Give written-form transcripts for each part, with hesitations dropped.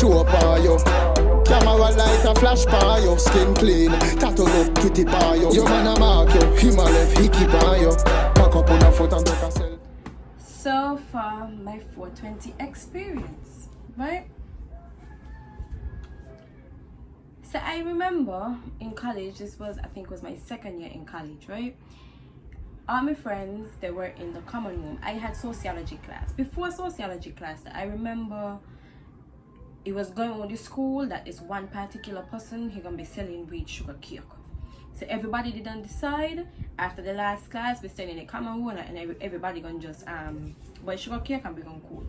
show up on you. Camera light a flash by you. Skin clean, tattoo look pretty by you. Your man a mark you, him a left hickey by you. Pack up on a foot and take a selfie. So far, my 420 experience, right? So I remember in college, this was, I think was my second year in college, right? All my friends, they were in the common room. I had sociology class. Before sociology class, I remember it was going on the school that this one particular person, he gonna be selling weed sugar cake. So everybody didn't decide. After the last class, we stayed in the common room and everybody gonna just buy sugar cake and we gonna cool.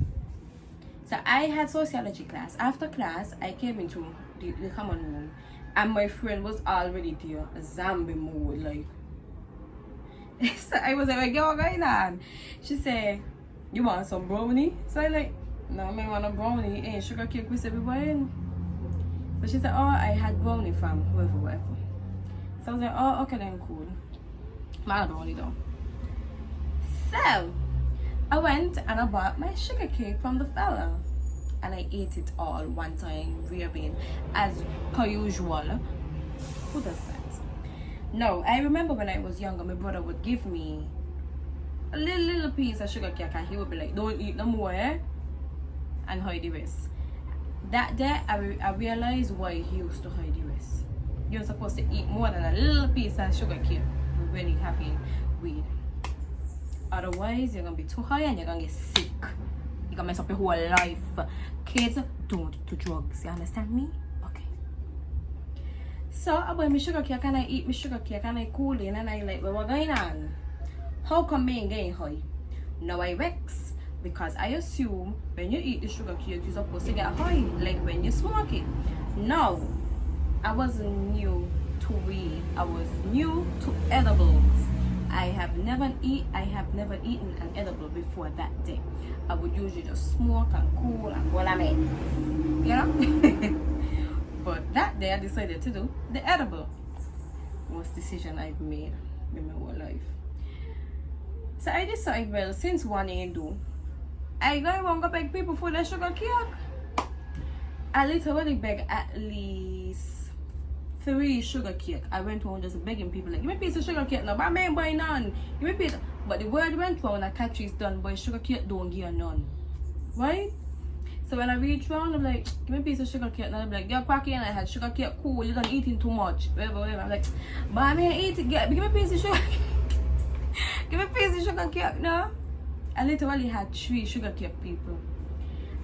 So I had sociology class. After class, I came into the common room and my friend was already there, a zombie mode, like. So I was like, yo, what's going on? She said, you want some brownie? So I like, no, I want a brownie. Ain't sugar cake with everybody. So she said, oh, I had brownie from whoever. So I was like, oh, okay, then cool. My brownie though. So I went and I bought my sugar cake from the fella. And I ate it all one time, raving, as per usual. Who does that? No, I remember when I was younger, my brother would give me a little piece of sugar cake and he would be like, don't eat no more, eh? And hide the rest. That day, I realized why he used to hide the rest. You're supposed to eat more than a little piece of sugar cake when you're having weed. Otherwise, you're going to be too high and you're going to get sick. You're going to mess up your whole life. Kids, don't do drugs. You understand me? Okay. So, I buy my sugar cake and I eat my sugar cake and I cool in and I like, well, what's going on? How come me ain't getting high? Now I vex. Because I assume when you eat the sugar cake, you're supposed to get high, like when you smoke it. No, I wasn't new to weed. I was new to edibles. I have never eaten an edible before that day. I would usually just smoke and cool and what I mean, you know. But that day I decided to do the edible. Worst decision I've made in my whole life. So I decided, well, since one ain't do, I go beg people for the sugar cake. I literally beg at least 3 sugar cake. I went home just begging people like, give me a piece of sugar cake now, but I ain't buying none. Give me a piece. But the word went round that catch is done, but sugar cake don't give none. Right? So when I reach round, I'm like, give me a piece of sugar cake. And I'm like, you're quacky and I had sugar cake, cool, you're done eating too much. Whatever. I'm like, but I mean eat it, give me a piece of sugar cake. Give me a piece of sugar cake, no? I literally had 3 sugar cake people.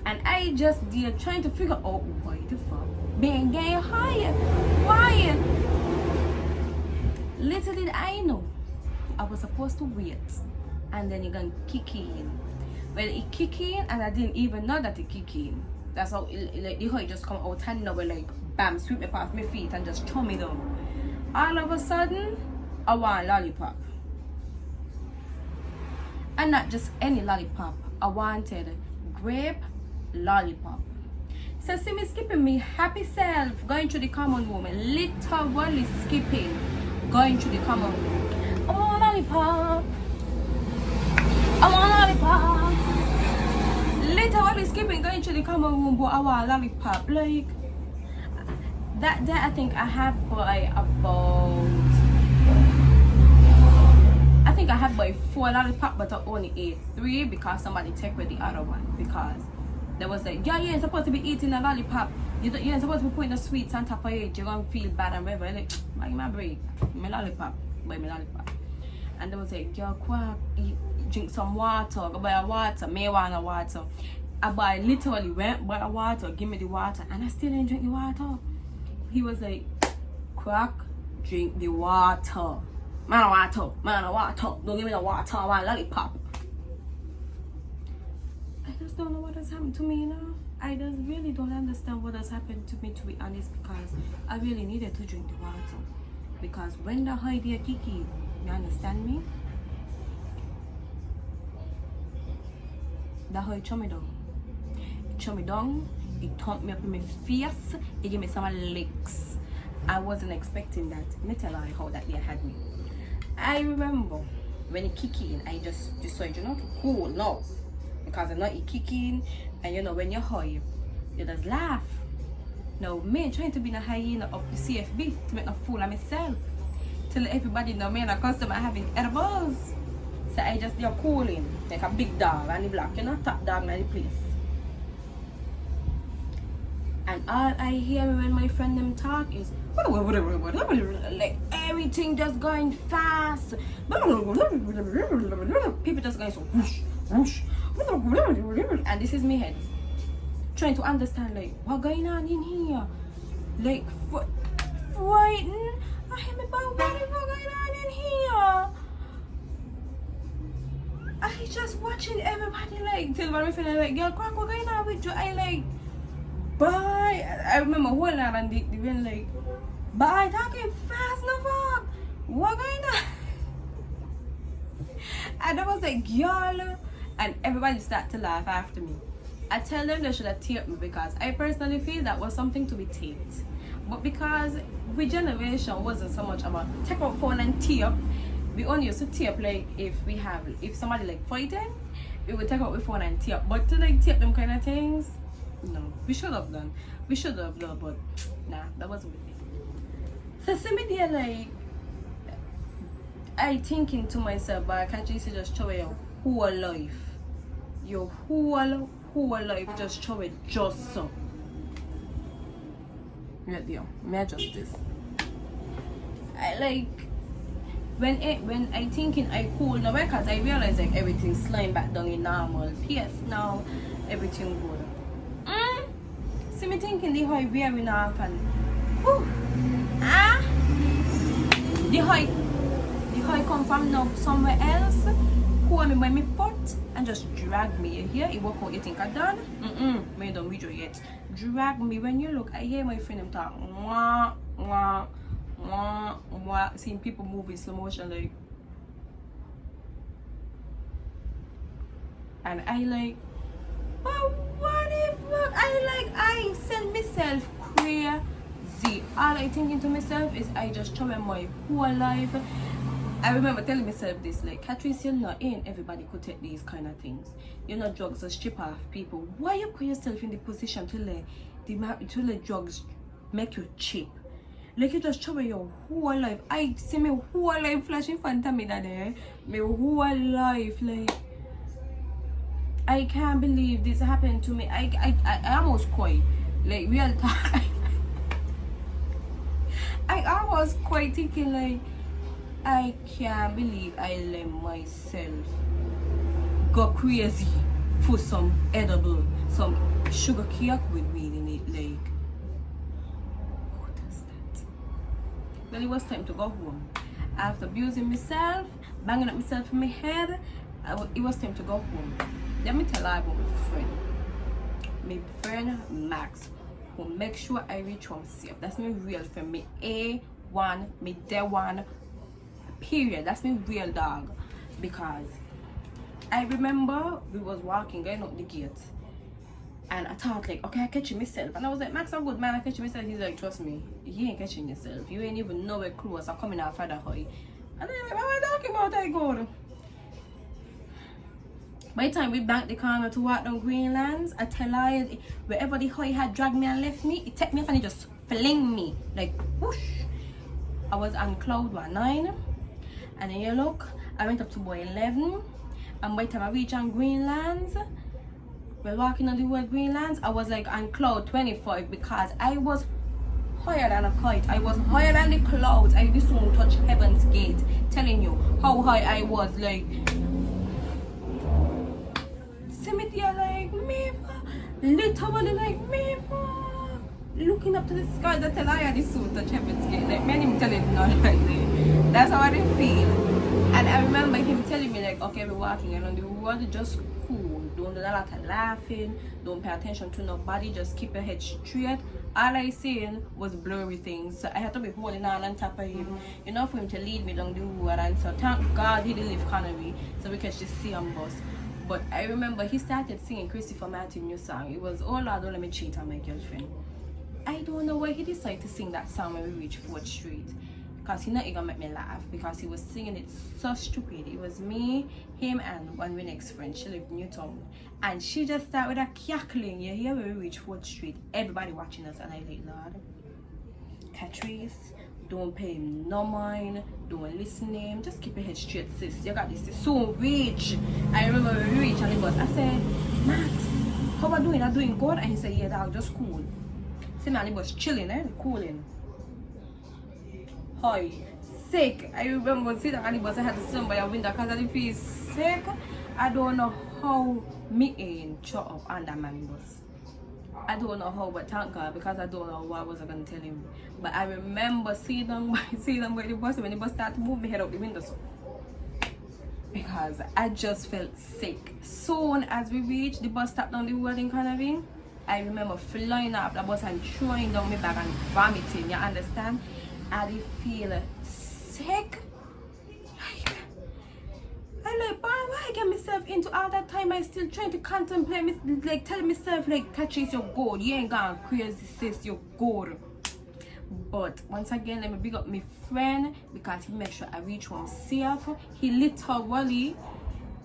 And I just there trying to figure out why the fuck being getting higher. Why? Little did I know I was supposed to wait and then you're gonna kick in. Well, it kick in and I didn't even know that it kick in. That's how like the high just come out and now like bam, sweep me past my feet and just throw me down. All of a sudden, I want lollipop. And not just any lollipop. I wanted grape lollipop. So see me skipping me happy self, going to the common room, and literally skipping, going to the common room. I want lollipop. I want lollipop. Literally skipping, going to the common room, but I want lollipop. Like that day, I think I had by about. I had by 4 lollipop, but I only ate 3 because somebody took with the other one. Because they was like, yeah, you ain't supposed to be eating a lollipop. You ain't supposed to be putting the sweets on top of it. You're gonna feel bad and whatever. Like, buy my break, my lollipop, buy my lollipop. And they was like, yo, quack, drink some water, go buy a water. Me want a water. I literally went buy a water, give me the water, and I still didn't drink the water. He was like, quack, drink the water. Man, water. Don't give me the water. I want lollipop. I just don't know what has happened to me, you know. I just really don't understand what has happened to me, to be honest, because I really needed to drink the water. Because when the high there Kiki, you understand me? The high threw me down. It threw me down. It thumped me up in my face. It gave me some licks. I wasn't expecting that. Let me tell you how that day had me. I remember when it kicked in, I just decided, you know, to cool now. Because I know it kick in, and you know, when you're high, You just laugh. Now, me trying to be a hyena up the CFB to make a fool of myself. To let everybody know me and a customer having edibles. So I just there cooling like a big dog on the block, you know, top dog in the place. And all I hear when my friend them talk is like everything just going fast. People just going so whoosh, whoosh. And this is me head trying to understand like what going on in here. Like frightened. I hear me about what is going on in here. I just watching everybody like till my friend like, girl, crack, what going on with you? I like bye. I remember whole lot and they went like, bye, talking fast, no fuck. What going on? And I was like, girl, and everybody started to laugh after me. I tell them they should have taped me because I personally feel that was something to be taped. But because we generation wasn't so much about take out phone and tape, we only used to tape like if somebody like fighting, we would take out the phone and tape. But to like tape them kind of things, no, we should have done. We should have done, but nah, that wasn't with me. So see me there like I thinking to myself, but I can't just show your whole life. Your whole life just show it just so. Right there, me adjust this. I like when I thinking I cool now because I realize like everything slime back down in normal. Yes, now everything good. See me thinking the high wearing off and the high come from now somewhere else. Hold me by my foot and just drag me. You hear? You walk out, you think I done? Me don't read you yet. Drag me. When you look, I hear my friend them talk. Mwah, mwah, mwah, mwah. Seeing people move in slow motion like. And I like, but what if I send myself crazy. All I thinking to myself is I just try my whole life. I remember telling myself this, like, Catrice, you're not in, everybody could take these kind of things. You're not drugs that strip off people. Why you put yourself in the position to let drugs make you cheap? Like, you just show your whole life. I see my whole life flashing in front of me that day. My whole life, like, I can't believe this happened to me. I almost cried. Like, real time. I almost cried thinking, like, I can't believe I let myself go crazy for some edible, some sugar cake with weed in it. Like, what is that? Well, it was time to go home. After abusing myself, banging at myself in my head, it was time to go home. Let me tell you about my friend Max, who make sure I reach home safe. That's my real friend, me A1, me day one. Period. That's my real dog. Because I remember we was walking going up the gate and I thought like, okay, I catch myself, and I was like, Max, I'm good man, I catch myself. He's like, trust me, you ain't catching yourself, you ain't even nowhere close. I'm coming out further high. And I'm like, what am I talking about? I go. By the time we banked the corner to walk down Greenland, I tell you, wherever the high had dragged me and left me, it took me off and it just fling me like whoosh. I was on cloud 9. And then you look, I went up to boy 11, and by the time I reached on Greenland, we're walking on the word Greenland, I was like on cloud 25 because I was higher than a kite. I was higher than the clouds. I just won't touch heaven's gate, telling you how high I was. Like, see me there like, me, literally like, me, looking up to the skies. I tell I had this suit touch heaven's gate. Like, man, him telling me not like that. That's how I didn't feel. And I remember him telling me like, okay, we're walking along the road, just cool. Don't do a lot of laughing. Don't pay attention to nobody. Just keep your head straight. All I seen was blurry things. So I had to be holding on top of him, you know, for him to lead me down the road. And so thank God he didn't leave Connery, so we could just see him bus. But I remember he started singing Christopher Martin new song. It was, oh Lord, don't let me cheat on my girlfriend. I don't know why he decided to sing that song when we reached 4th Street. because he not even make me laugh because he was singing it so stupid. It was me, him, and one of my next friend. She lived in Newtown, and she just started with a cackling. You hear when we reach 4th Street, everybody watching us, and I like, Lord, Catrice, don't pay him no mind, don't listen to him, just keep your head straight, sis. You got this. So reach. I remember we reach and the bus. I said, Max, how are you doing? I'm doing good. And he said, yeah, dog, just cool. See me and the bus chilling, cooling. Hi, sick. I remember sitting on the bus. I had to stand by a window because I feel sick. I don't know how me ain't shut up on that man bus. I don't know how, but thank God, because I don't know what was I going to tell him. But I remember seeing them by the bus, when the bus started to move my head out the window, so because I just felt sick. Soon as we reached the bus stop down the road in Canary, I remember flying off the bus and throwing down my bag and vomiting. You understand? I did feel sick. I like, boy, why I get myself into all that time? I still trying to contemplate, like telling myself, like, Catrice, you're good. You ain't gone crazy, sis, you're good. But once again, let me big up my friend because he made sure I reach home safe. He literally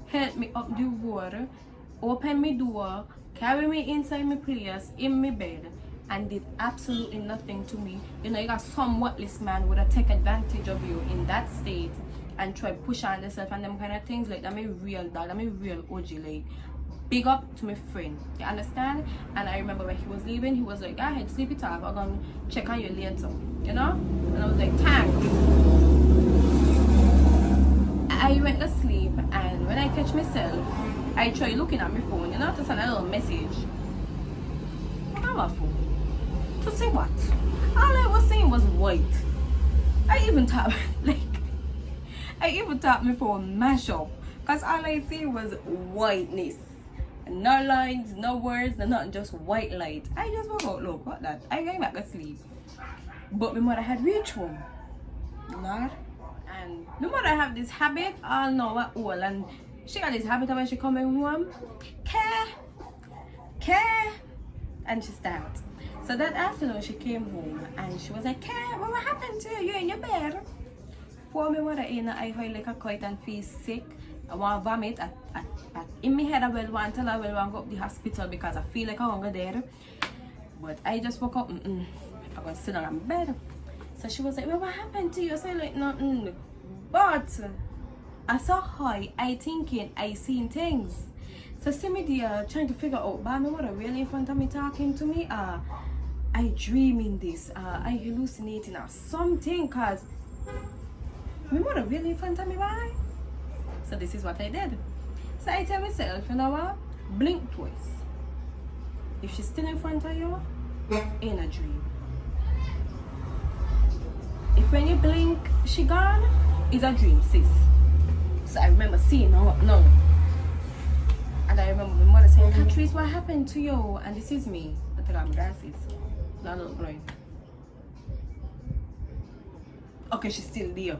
helped me up the road, open my door, carry me inside my place, in my bed, and did absolutely nothing to me. You know, you got some worthless man would have taken advantage of you in that state and try push on yourself and them kind of things. Like, that me real dog, that me real OG. Like, big up to my friend, you understand? And I remember when he was leaving, he was like, go ahead, sleep it off, I'm gonna check on you later, you know? And I was like, thanks. I went to sleep, and when I catch myself, I try looking at my phone, you know, to send a little message. On my phone. To say what? All I was saying was white. I even thought my phone mash up, because all I see was whiteness. No lines, no words, no nothing, just white light. I just woke up, look, what that? I came back to sleep. But my mother had reached home. Lord. And my mother have this habit, I don't know what all, and she got this habit of when she coming home, care, and she starts. So that afternoon she came home and she was like, care, what happened to you? You in your bed? Poor my mother in I feel like a kite and feel sick. I want to vomit in my head. I will want to tell her I will want to go up the hospital because I feel like I want to go there. But I just woke up, I'm going to sit down in bed. So she was like, well, what happened to you? So I like, nothing. But I saw her, I thinking, I seen things. So see me there trying to figure out, but my mother really in front of me talking to me? I dreaming this? I hallucinating or something? Because my mother really in front of me, why? So this is what I did. So I tell myself, you know what? Blink twice. If she's still in front of you, in a dream. If when you blink, she gone, it's a dream, sis. So I remember seeing no. And I remember my mother saying, Catrice, what happened to you? And this is me. I took out my glasses. Not a little blind. Okay, she's still there.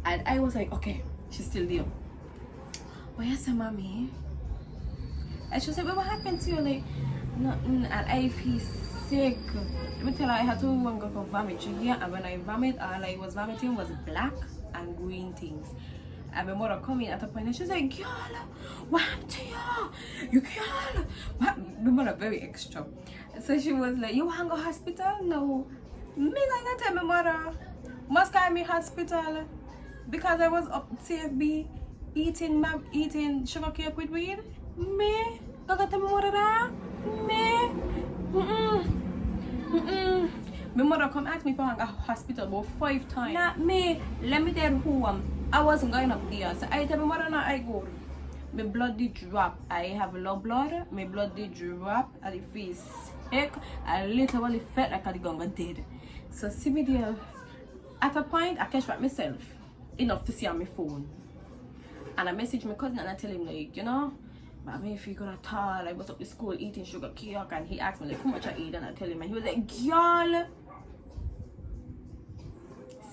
And I was like, okay, she's still there. But yes, mommy. And she was like, well, what happened to you? Like, nothing. And I feel sick. Let me tell her, I had to go for vomit here. And when I vomit, all I was vomiting was black and green things. And my mother come in at a point and she's like, girl, what happened to you? You girl. What? My mother very extra. So she was like, you want to go hospital? No. Me not gonna tell my mother. Must call me hospital because I was up CFB eating sugar cake with weed. Me? Gonna tell my mother that? Me? My mother come ask me for a hospital about 5 times. Not me. Let me tell home. I wasn't going up there. So I tell my mother now I go. My blood did drop. I have low blood. My blood did drop. And it feels sick. I literally felt like I was gonna dead. So see me there. At a point I catch back myself enough to see on my phone. And I message my cousin and I tell him like, you know, but if you gonna tell, I was up to school eating sugar cake and he asked me like how much I eat and I tell him and he was like, girl,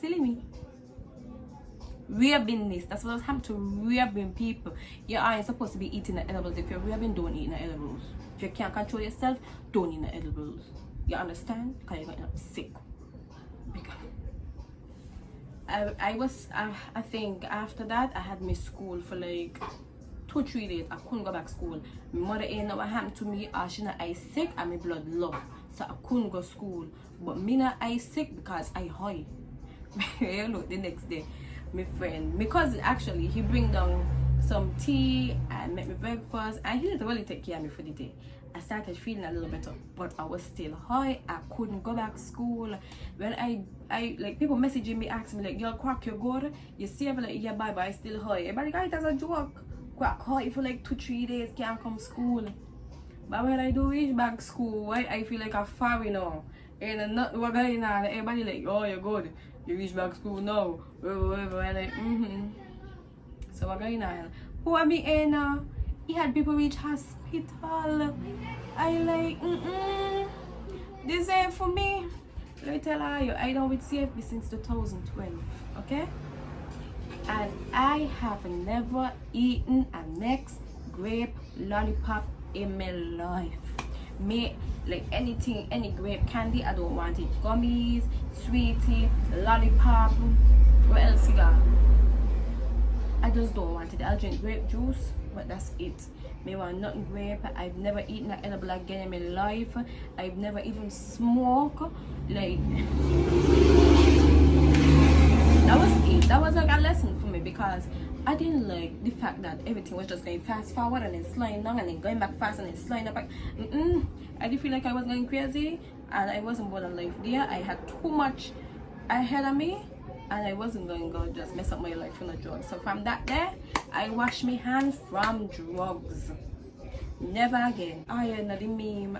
silly me. Raping, that's what was happening to raping people. You aren't supposed to be eating the edibles. If you're raping, don't eat the edibles. If you can't control yourself, don't eat the edibles. You understand? Because you're going to sick. Because I think after that I had missed school for like 2-3 days. I couldn't go back to school. My mother ain't know what happened to me. She not I sick and my blood low, so I couldn't go to school. But me not I sick because I high. You know, the next day, my cousin actually, he bring down some tea and make me breakfast, and he didn't really take care of me for the day. I started feeling a little better, but I was still high. I couldn't go back to school. When I like people messaging me, asking me like, "Girl, Quack, you good? You see?" I'm like, "Yeah, bye, but I still high." Everybody got it as a joke. Quack high for like 2-3 days, can't come to school. But when I do reach back to school, I feel like I'm far now. And nothing was going on. Everybody like, "Oh, you're good. You reach back to school now." And like, So what's going on? Who am I in? He had people reach hospital. I like, this ain't for me. Let me tell you, I know with CFB since 2012, okay? And I have never eaten a next grape lollipop in my life. Me, like anything, any grape candy, I don't want it. Gummies, sweetie, lollipop, what else you got? I just don't want it. I'll drink grape juice, but that's it. Me want nothing grape. I've never eaten an edible again in my life. I've never even smoked. Like, that was it. That was like a lesson for me, because I didn't like the fact that everything was just going fast forward and then sliding down and then going back fast and then sliding up back. I did feel like I was going crazy, and I wasn't born in life there. I had too much ahead of me, and I wasn't going to go just mess up my life with the drugs. So from that day, I washed my hands from drugs. Never again. I know the meme.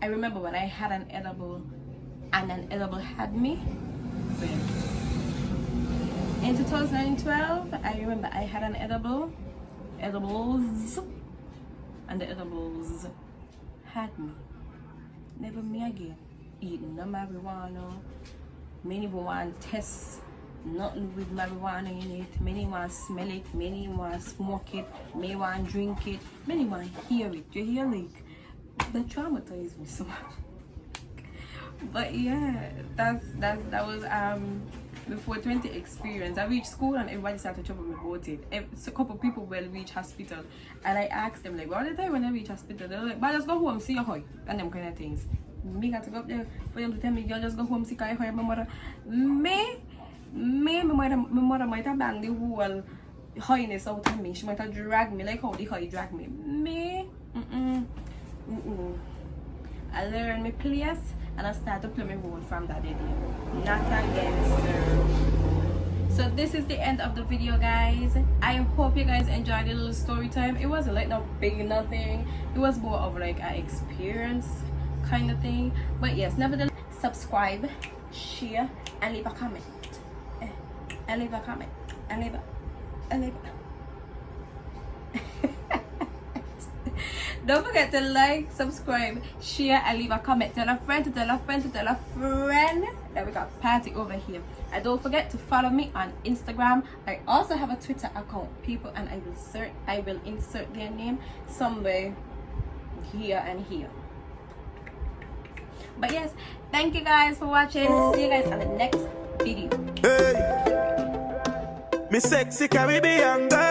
I remember when I had an edible and an edible had me. In 2012, I remember I had an edibles, and the edibles had me. Never me again. Eating no marijuana. Many want test nothing with marijuana in it. Many want smell it. Many want smoke it. Many want drink it. Many want hear it. You hear, like, that traumatized me so much. But yeah, that was before 20 experience. I reached school and everybody started trouble me about it. So a couple of people will reach hospital, and I asked them like, what did they when I reach hospital? They're like, but just go home, see your hoy, and them kind of things. Me got to go up there for them to tell me, girl, just go home, see your hoy. My mother, my mother might have banged the whole hoyness out of me. She might have dragged me like how the hoy dragged me. I learned my place and I started to play my role from that day. Not again, sir. So this is the end of the video, guys. I hope you guys enjoyed the little story time. It wasn't like no big nothing. It was more of like an experience kind of thing. But yes, nevertheless, subscribe, share, and leave a comment. And leave a comment. And leave a Don't forget to like, subscribe, share, and leave a comment. Tell a friend to tell a friend to tell a friend that we got party over here. And don't forget to follow me on Instagram. I also have a Twitter account, people, and I will insert their name somewhere here and here. But yes, thank you guys for watching. See you guys on the next video. Hey, me sexy Caribbean girl.